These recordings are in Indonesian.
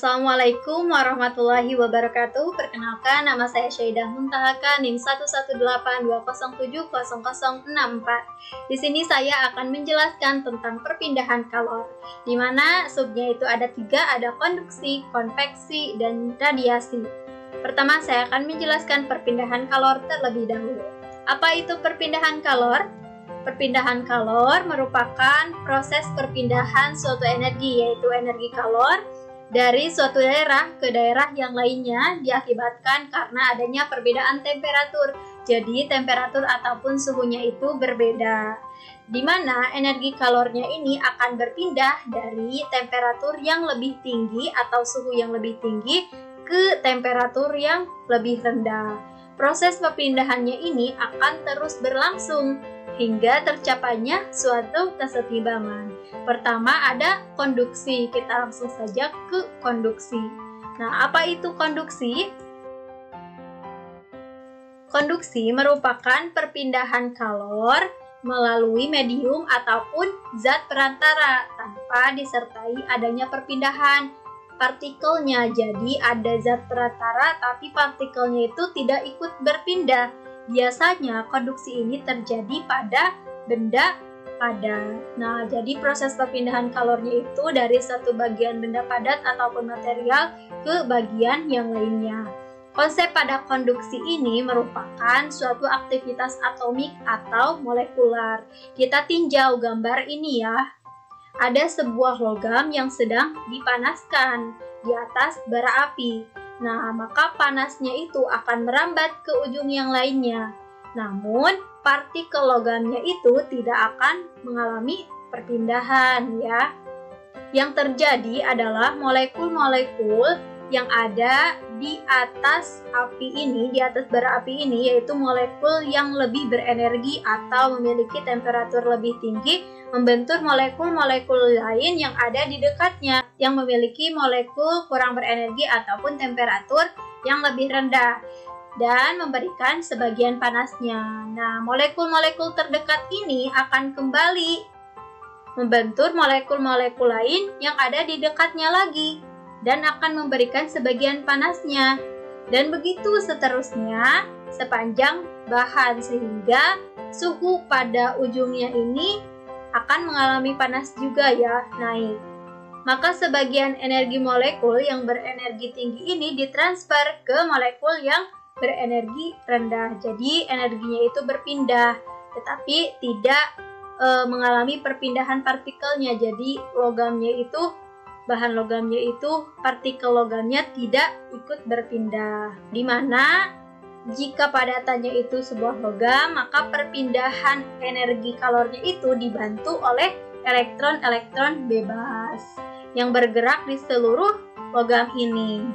Assalamualaikum warahmatullahi wabarakatuh. Perkenalkan, nama saya Syaidah Muntahaka, NIM 11820070064. Di sini saya akan menjelaskan tentang perpindahan kalor, di mana subnya itu ada 3, ada konduksi, konveksi, dan radiasi. Pertama, saya akan menjelaskan perpindahan kalor terlebih dahulu. Apa itu perpindahan kalor? Perpindahan kalor merupakan proses perpindahan suatu energi, yaitu energi kalor, dari suatu daerah ke daerah yang lainnya diakibatkan karena adanya perbedaan temperatur. Jadi temperatur ataupun suhunya itu berbeda, di mana energi kalornya ini akan berpindah dari temperatur yang lebih tinggi atau suhu yang lebih tinggi ke temperatur yang lebih rendah. Proses perpindahannya ini akan terus berlangsung hingga tercapainya suatu kesetimbangan. Pertama ada konduksi, kita langsung saja ke konduksi. Nah, apa itu konduksi? Konduksi merupakan perpindahan kalor melalui medium ataupun zat perantara tanpa disertai adanya perpindahan partikelnya. Jadi ada zat perantara tapi partikelnya itu tidak ikut berpindah. Biasanya konduksi ini terjadi pada benda padat. Nah, jadi proses perpindahan kalornya itu dari satu bagian benda padat ataupun material ke bagian yang lainnya. Konsep pada konduksi ini merupakan suatu aktivitas atomik atau molekular. Kita tinjau gambar ini ya. Ada sebuah logam yang sedang dipanaskan di atas bara api. Nah, maka panasnya itu akan merambat ke ujung yang lainnya. Namun, partikel logamnya itu tidak akan mengalami perpindahan ya. Yang terjadi adalah molekul-molekul yang ada di atas api ini, di atas bara api ini, yaitu molekul yang lebih berenergi atau memiliki temperatur lebih tinggi, membentur molekul-molekul lain yang ada di dekatnya yang memiliki molekul kurang berenergi ataupun temperatur yang lebih rendah dan memberikan sebagian panasnya. Nah, molekul-molekul terdekat ini akan kembali membentur molekul-molekul lain yang ada di dekatnya lagi dan akan memberikan sebagian panasnya. Dan begitu seterusnya sepanjang bahan sehingga suhu pada ujungnya ini akan mengalami panas juga ya, naik. Maka sebagian energi molekul yang berenergi tinggi ini ditransfer ke molekul yang berenergi rendah. Jadi energinya itu berpindah, tetapi tidak mengalami perpindahan partikelnya. Jadi logamnya itu, bahan logamnya itu, partikel logamnya tidak ikut berpindah. Di mana jika padatannya itu sebuah logam, maka perpindahan energi kalornya itu dibantu oleh elektron-elektron bebas yang bergerak di seluruh logam ini,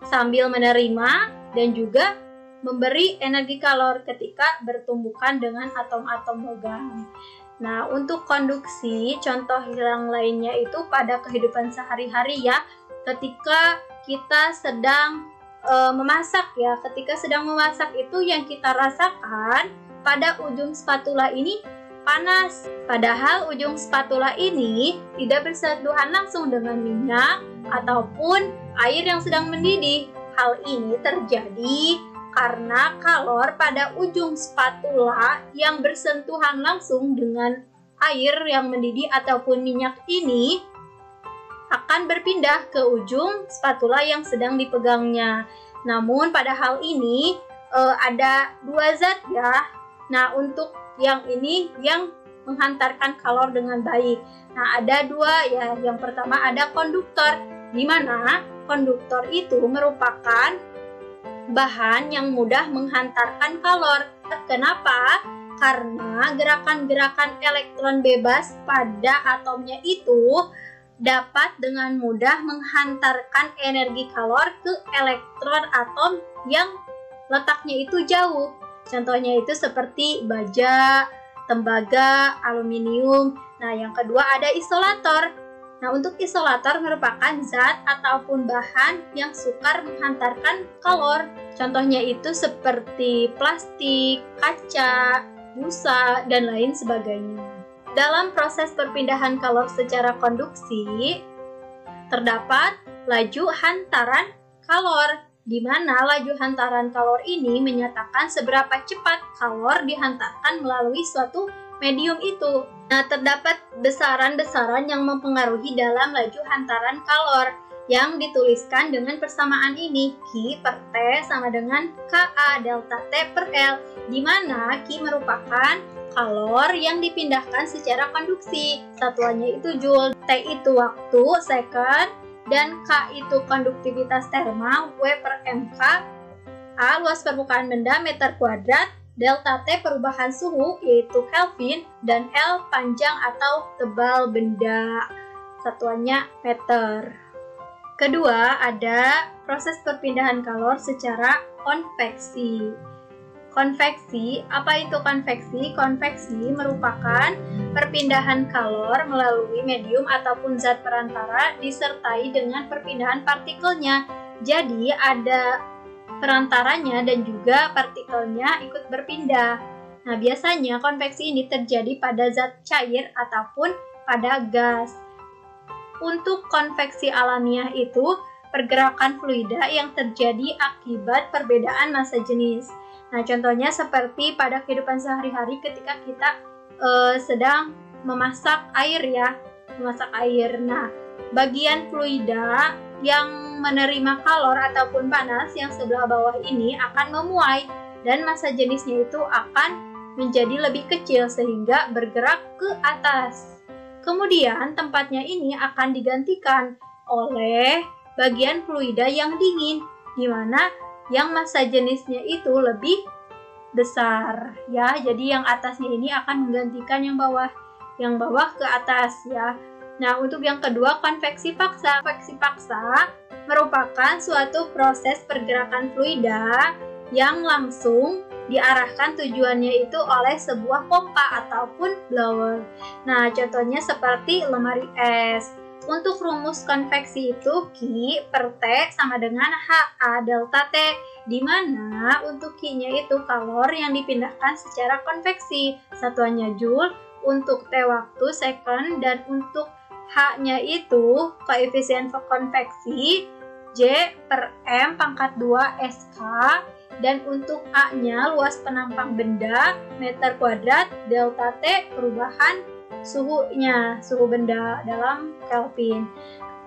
sambil menerima dan juga memberi energi kalor ketika bertumbukan dengan atom-atom logam. Nah, untuk konduksi, contoh yang lainnya itu pada kehidupan sehari-hari ya, ketika kita sedang memasak ya, ketika sedang memasak itu yang kita rasakan pada ujung spatula ini panas. Padahal ujung spatula ini tidak bersentuhan langsung dengan minyak ataupun air yang sedang mendidih. Hal ini terjadi karena kalor pada ujung spatula yang bersentuhan langsung dengan air yang mendidih ataupun minyak ini akan berpindah ke ujung spatula yang sedang dipegangnya. Namun pada hal ini ada 2 zat ya. Nah, untuk yang ini yang menghantarkan kalor dengan baik. Nah, ada 2 ya. Yang pertama ada konduktor, di mana konduktor itu merupakan bahan yang mudah menghantarkan kalor. Kenapa? Karena gerakan-gerakan elektron bebas pada atomnya itu dapat dengan mudah menghantarkan energi kalor ke elektron atom yang letaknya itu jauh. Contohnya itu seperti baja, tembaga, aluminium. Nah, yang kedua ada isolator. Nah, untuk isolator merupakan zat ataupun bahan yang sukar menghantarkan kalor. Contohnya itu seperti plastik, kaca, busa, dan lain sebagainya. Dalam proses perpindahan kalor secara konduksi, terdapat laju hantaran kalor, di mana laju hantaran kalor ini menyatakan seberapa cepat kalor dihantarkan melalui suatu medium itu. Nah, terdapat besaran-besaran yang mempengaruhi dalam laju hantaran kalor yang dituliskan dengan persamaan ini, Q per T sama dengan Ka delta T per L, di mana Q merupakan kalor yang dipindahkan secara konduksi, satuannya itu Joule, T itu waktu, second, dan K itu konduktivitas terma, W per MK, A luas permukaan benda meter kuadrat, delta T perubahan suhu yaitu Kelvin, dan L panjang atau tebal benda, satuannya meter. Kedua, ada proses perpindahan kalor secara konveksi. Konveksi, apa itu konveksi? Konveksi merupakan perpindahan kalor melalui medium ataupun zat perantara disertai dengan perpindahan partikelnya. Jadi ada perantaranya dan juga partikelnya ikut berpindah. Nah, biasanya konveksi ini terjadi pada zat cair ataupun pada gas. Untuk konveksi alamiah itu pergerakan fluida yang terjadi akibat perbedaan massa jenis. Nah, contohnya seperti pada kehidupan sehari-hari ketika kita sedang memasak air ya, memasak air. Nah, bagian fluida yang menerima kalor ataupun panas yang sebelah bawah ini akan memuai dan massa jenisnya itu akan menjadi lebih kecil sehingga bergerak ke atas. Kemudian tempatnya ini akan digantikan oleh bagian fluida yang dingin, di mana yang massa jenisnya itu lebih besar ya. Jadi yang atasnya ini akan menggantikan yang bawah ke atas ya. Nah, untuk yang kedua, konveksi paksa. Konveksi paksa merupakan suatu proses pergerakan fluida yang langsung diarahkan tujuannya itu oleh sebuah pompa ataupun blower. Nah, contohnya seperti lemari es. Untuk rumus konveksi itu Q per T sama dengan HA delta T, di mana untuk Q-nya itu kalor yang dipindahkan secara konveksi, satuannya Joule, untuk T waktu second, dan untuk H-nya itu koefisien konveksi J per M pangkat 2 SK, dan untuk A-nya luas penampang benda meter kuadrat, delta T perubahan suhunya, suhu benda dalam Kelvin.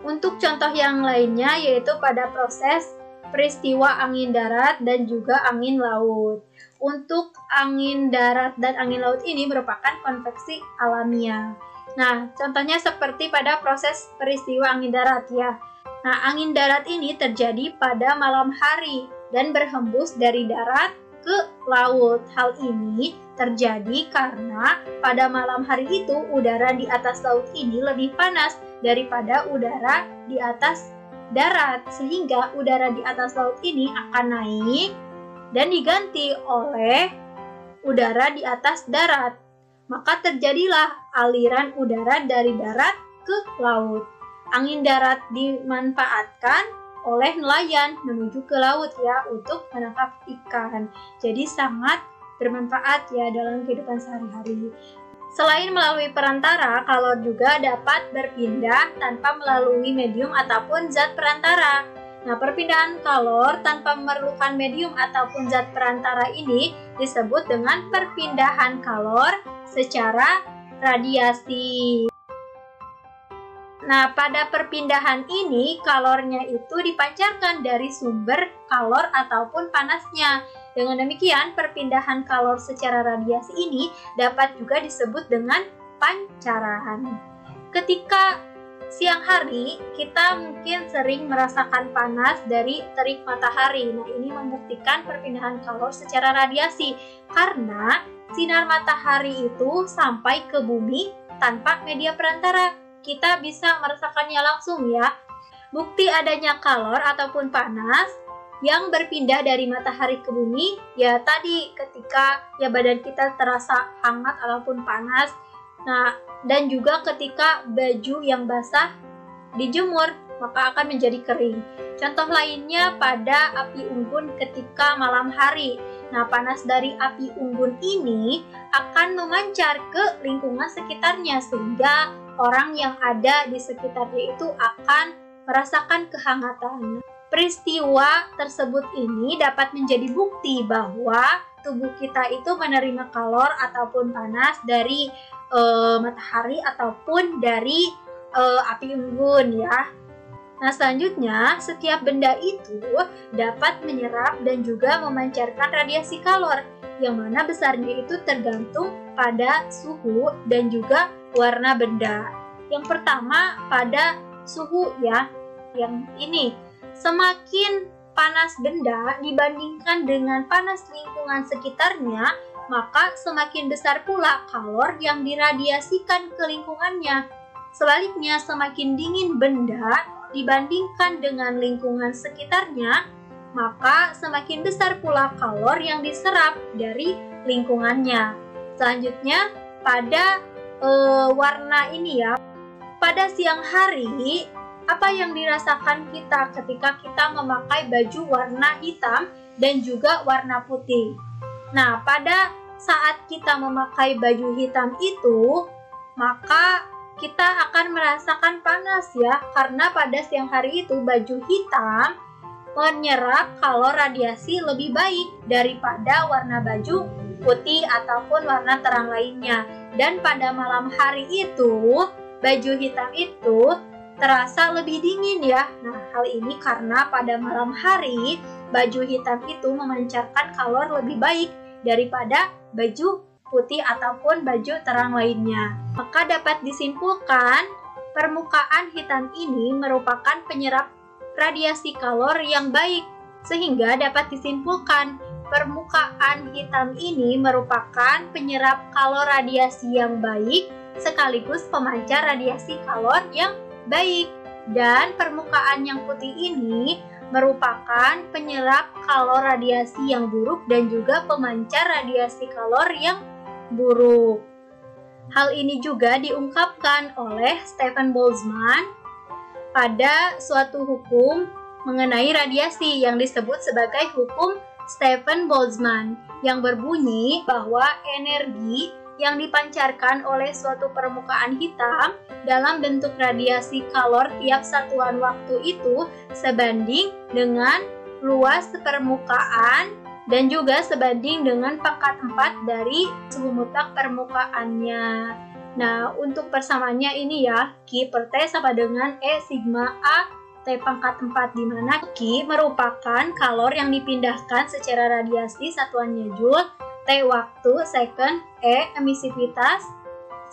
Untuk contoh yang lainnya yaitu pada proses peristiwa angin darat dan juga angin laut. Untuk angin darat dan angin laut ini merupakan konveksi alamiah. Nah, contohnya seperti pada proses peristiwa angin darat ya. Nah, angin darat ini terjadi pada malam hari dan berhembus dari darat ke laut. Hal ini terjadi karena pada malam hari itu udara di atas laut ini lebih panas daripada udara di atas darat, sehingga udara di atas laut ini akan naik dan diganti oleh udara di atas darat. Maka terjadilah aliran udara dari darat ke laut. Angin darat dimanfaatkan oleh nelayan menuju ke laut ya untuk menangkap ikan. Jadi sangat bermanfaat ya dalam kehidupan sehari-hari. Selain melalui perantara, kalor juga dapat berpindah tanpa melalui medium ataupun zat perantara. Nah, perpindahan kalor tanpa memerlukan medium ataupun zat perantara ini disebut dengan perpindahan kalor secara radiasi. Nah, pada perpindahan ini, kalornya itu dipancarkan dari sumber kalor ataupun panasnya. Dengan demikian, perpindahan kalor secara radiasi ini dapat juga disebut dengan pancaran. Ketika siang hari, kita mungkin sering merasakan panas dari terik matahari. Nah, ini membuktikan perpindahan kalor secara radiasi, karena sinar matahari itu sampai ke bumi tanpa media perantara. Kita bisa merasakannya langsung ya. Bukti adanya kalor ataupun panas yang berpindah dari matahari ke bumi ya tadi ketika ya badan kita terasa hangat ataupun panas. Nah, dan juga ketika baju yang basah dijemur maka akan menjadi kering. Contoh lainnya pada api unggun ketika malam hari. Nah, panas dari api unggun ini akan memancar ke lingkungan sekitarnya sehingga orang yang ada di sekitarnya itu akan merasakan kehangatan. Peristiwa tersebut ini dapat menjadi bukti bahwa tubuh kita itu menerima kalor ataupun panas dari matahari ataupun dari api unggun ya. Nah, selanjutnya, setiap benda itu dapat menyerap dan juga memancarkan radiasi kalor, yang mana besarnya itu tergantung pada suhu dan juga warna benda. Yang pertama, pada suhu ya, yang ini. Semakin panas benda dibandingkan dengan panas lingkungan sekitarnya, maka semakin besar pula kalor yang diradiasikan ke lingkungannya. Sebaliknya, semakin dingin benda dibandingkan dengan lingkungan sekitarnya, maka semakin besar pula kalor yang diserap dari lingkungannya. Selanjutnya, pada warna ini ya, pada siang hari, apa yang dirasakan kita ketika kita memakai baju warna hitam dan juga warna putih? Nah, pada saat kita memakai baju hitam itu, maka kita akan merasakan panas ya, karena pada siang hari itu baju hitam menyerap kalor radiasi lebih baik daripada warna baju putih ataupun warna terang lainnya. Dan pada malam hari itu, baju hitam itu terasa lebih dingin ya. Nah, hal ini karena pada malam hari, baju hitam itu memancarkan kalor lebih baik daripada baju putih ataupun baju terang lainnya. Maka dapat disimpulkan, permukaan hitam ini merupakan penyerap radiasi kalor yang baik, sehingga dapat disimpulkan permukaan hitam ini merupakan penyerap kalor radiasi yang baik sekaligus pemancar radiasi kalor yang baik. Dan permukaan yang putih ini merupakan penyerap kalor radiasi yang buruk dan juga pemancar radiasi kalor yang buruk. Hal ini juga diungkapkan oleh Stefan Boltzmann pada suatu hukum mengenai radiasi yang disebut sebagai hukum Stefan Boltzmann, yang berbunyi bahwa energi yang dipancarkan oleh suatu permukaan hitam dalam bentuk radiasi kalor tiap satuan waktu itu sebanding dengan luas permukaan dan juga sebanding dengan pangkat 4 dari suhu mutlak permukaannya. Nah, untuk persamaannya ini ya, Q per T sama dengan E sigma A T pangkat 4, di mana Q merupakan kalor yang dipindahkan secara radiasi satuannya Joule, T waktu, second, E emisivitas,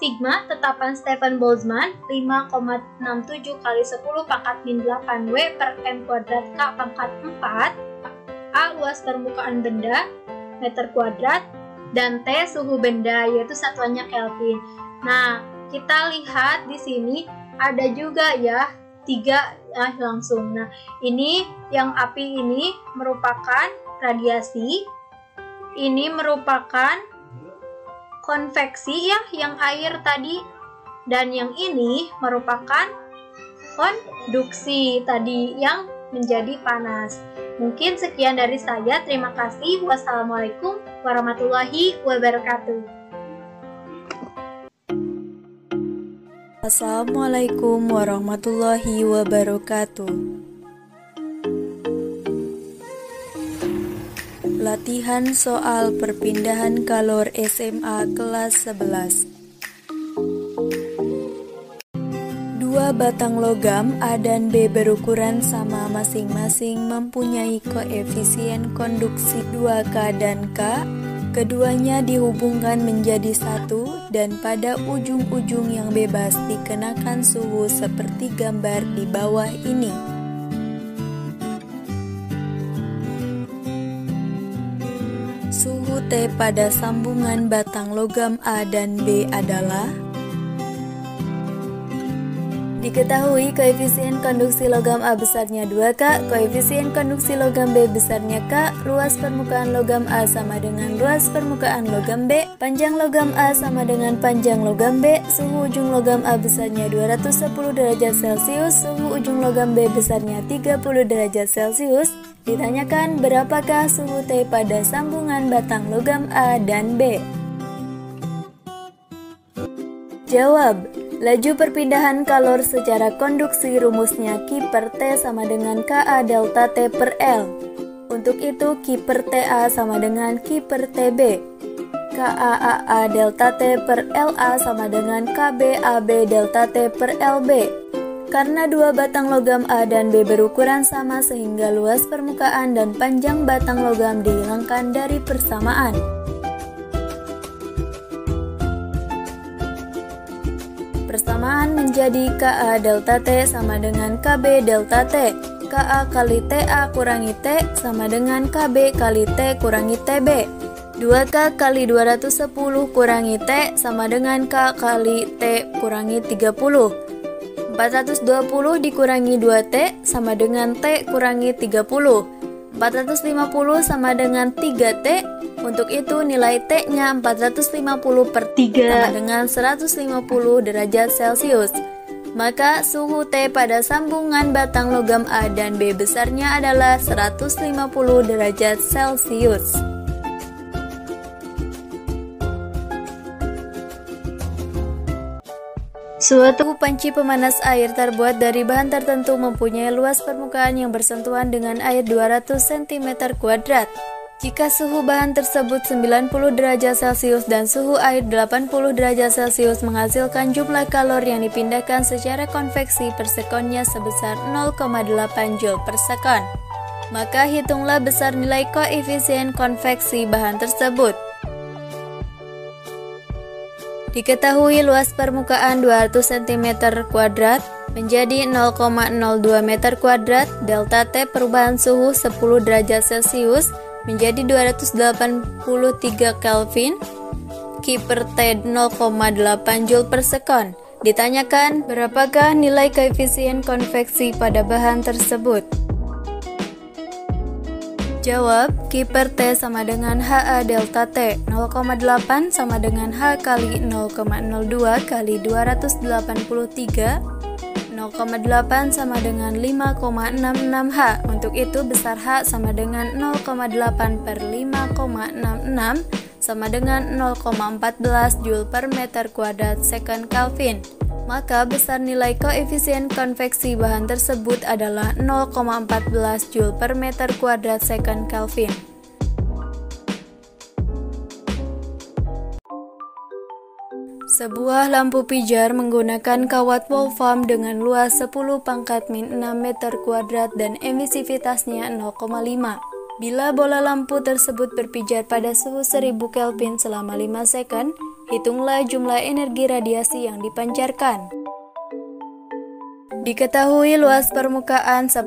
sigma tetapan Stefan Boltzmann 5,67 kali 10 pangkat min 8 W per M kuadrat K pangkat 4, A luas permukaan benda meter kuadrat, dan T suhu benda yaitu satuannya Kelvin. Nah, kita lihat di sini ada juga ya 3 langsung. Nah, ini yang api ini merupakan radiasi, ini merupakan konveksi ya, yang air tadi, dan yang ini merupakan konduksi tadi yang menjadi panas. Mungkin sekian dari saya. Terima kasih. Wassalamualaikum warahmatullahi wabarakatuh. Assalamualaikum warahmatullahi wabarakatuh. Latihan soal perpindahan kalor SMA kelas 11. Dua batang logam A dan B berukuran sama masing-masing mempunyai koefisien konduksi 2K dan K. Keduanya dihubungkan menjadi satu dan pada ujung-ujung yang bebas dikenakan suhu seperti gambar di bawah ini. Suhu T pada sambungan batang logam A dan B adalah: diketahui koefisien konduksi logam A besarnya 2K, koefisien konduksi logam B besarnya K, luas permukaan logam A sama dengan luas permukaan logam B, panjang logam A sama dengan panjang logam B, suhu ujung logam A besarnya 210 derajat Celcius, suhu ujung logam B besarnya 30 derajat Celcius. Ditanyakan berapakah suhu T pada sambungan batang logam A dan B. Jawab, Laju perpindahan kalor secara konduksi rumusnya Q per T sama dengan Ka delta T per L. Untuk itu Q per TA sama dengan Q per TB. KAAA delta T per LA sama dengan KBAB delta T per LB. Karena dua batang logam A dan B berukuran sama sehingga luas permukaan dan panjang batang logam dihilangkan dari persamaan. Persamaan menjadi Ka delta T sama dengan Kb delta T. Ka kali Ta kurangi T sama dengan Kb kali T kurangi Tb. 2K kali 210 kurangi T sama dengan K kali T kurangi 30. 420 dikurangi 2T sama dengan T kurangi 30. 450 sama dengan 3T. Untuk itu nilai T-nya 450 per 3 sama dengan 150 derajat Celcius. Maka suhu T pada sambungan batang logam A dan B besarnya adalah 150 derajat Celcius. Suatu panci pemanas air terbuat dari bahan tertentu mempunyai luas permukaan yang bersentuhan dengan air 200 cm². Jika suhu bahan tersebut 90 derajat Celcius dan suhu air 80 derajat Celcius menghasilkan jumlah kalor yang dipindahkan secara konveksi per sekonnya sebesar 0,8 Joule per sekon. Maka hitunglah besar nilai koefisien konveksi bahan tersebut. Diketahui luas permukaan 200 cm² menjadi 0,02 meter kuadrat, delta T perubahan suhu 10 derajat Celcius menjadi 283 Kelvin, Q per T 0,8 Joule per sekon. Ditanyakan berapakah nilai koefisien konveksi pada bahan tersebut? Jawab, Q per T sama dengan HA delta T 0,8 sama dengan H kali 0,02 kali 283. 0,8 sama dengan 5,66 H. Untuk itu besar H sama dengan 0,8 per 5,66 sama dengan 0,14 Joule per meter kuadrat second Kelvin. Maka besar nilai koefisien konveksi bahan tersebut adalah 0,14 Joule per meter kuadrat second Kelvin. Sebuah lampu pijar menggunakan kawat wolfram dengan luas 10⁻⁶ meter kuadrat dan emisivitasnya 0,5. Bila bola lampu tersebut berpijar pada suhu 1000 Kelvin selama 5 second, hitunglah jumlah energi radiasi yang dipancarkan. Diketahui luas permukaan 10⁻⁶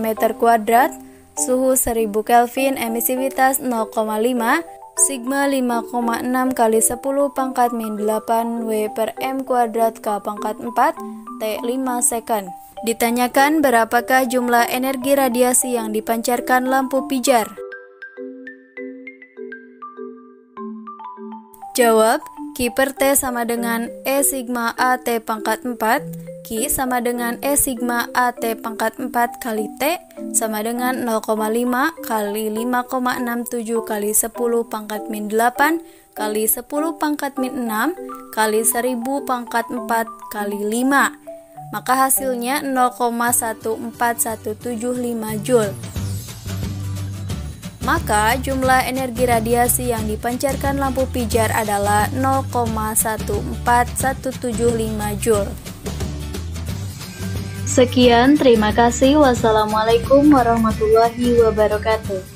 meter kuadrat, suhu 1000 Kelvin, emisivitas 0,5, sigma 5,6 kali 10⁻⁸ W per M kuadrat K pangkat 4 T 5 second. Ditanyakan berapakah jumlah energi radiasi yang dipancarkan lampu pijar? Jawab, Q per T sama dengan E sigma AT pangkat 4, Q sama dengan E sigma AT pangkat 4 kali T sama dengan 0,5 kali 5,67 kali 10⁻⁸ kali 10⁻⁶ kali 1000 pangkat 4 kali 5. Maka hasilnya 0,14175 Joule. Maka jumlah energi radiasi yang dipancarkan lampu pijar adalah 0,14175 Joule. Sekian, terima kasih. Wassalamualaikum warahmatullahi wabarakatuh.